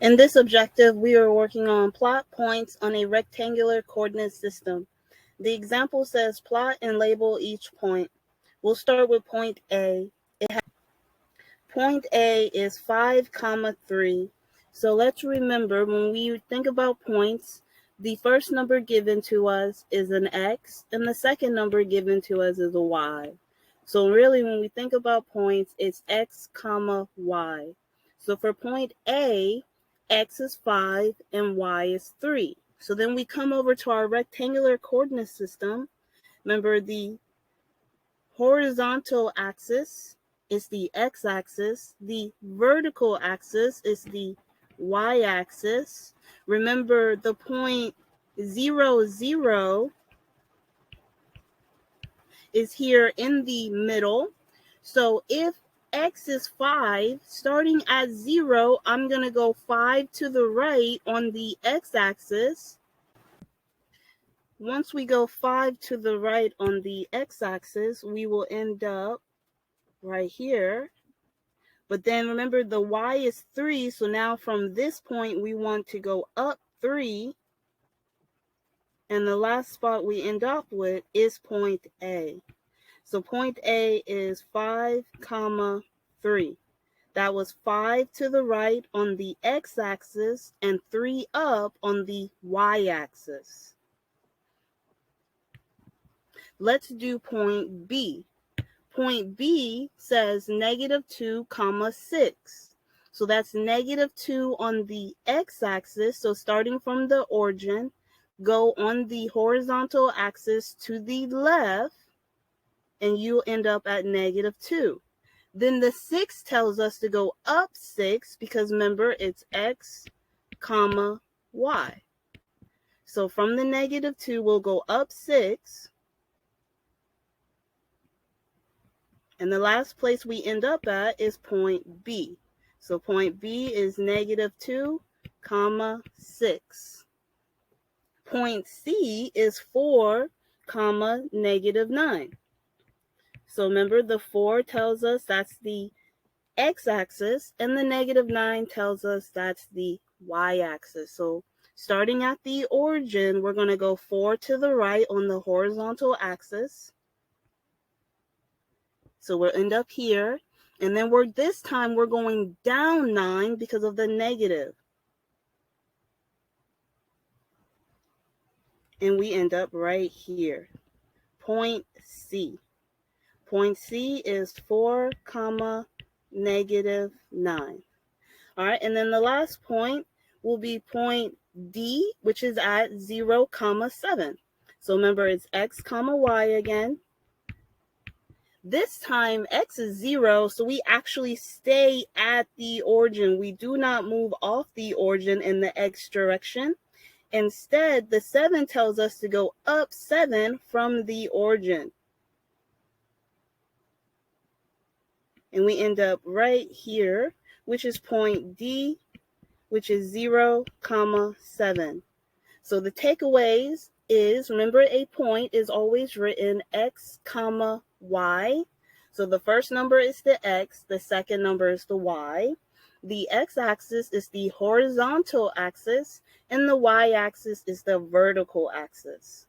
In this objective, we are working on plot points on a rectangular coordinate system. The example says plot and label each point. We'll start with point A. Point A is 5, 3. So let's remember when we think about points, the first number given to us is an X and the second number given to us is a Y. So really when we think about points, it's X, Y. So for point A, X is 5 and Y is 3. So then we come over to our rectangular coordinate system. Remember the horizontal axis is the x-axis. The vertical axis is the y-axis. Remember the point 0, 0 is here in the middle. So if x is 5, starting at 0, I'm going to go 5 to the right on the x-axis. Once we go 5 to the right on the x-axis, we will end up right here. But then remember the y is 3, so now from this point we want to go up 3. And the last spot we end up with is point A. So point A is 5, 3. That was 5 to the right on the x-axis and 3 up on the y-axis. Let's do point B. Point B says -2, 6. So that's -2 on the x-axis. So starting from the origin, go on the horizontal axis to the left, and you'll end up at -2. Then the 6 tells us to go up 6 because remember it's x, y. So from the -2, we'll go up 6. And the last place we end up at is point B. So point B is -2, 6. Point C is 4, -9. So remember the 4 tells us that's the x-axis and the -9 tells us that's the y-axis. So starting at the origin, we're going to go 4 to the right on the horizontal axis. So we'll end up here. And then this time we're going down 9 because of the negative. And we end up right here. Point C. Point C is 4, -9. All right, and then the last point will be point D, which is at 0, 7. So remember it's x, y again. This time x is 0, so we actually stay at the origin. We do not move off the origin in the x direction. Instead, the 7 tells us to go up 7 from the origin. And we end up right here, which is point D, which is 0, 7. So the takeaways is, remember a point is always written x, y. So the first number is the x, the second number is the y. The x-axis is the horizontal axis, and the y-axis is the vertical axis.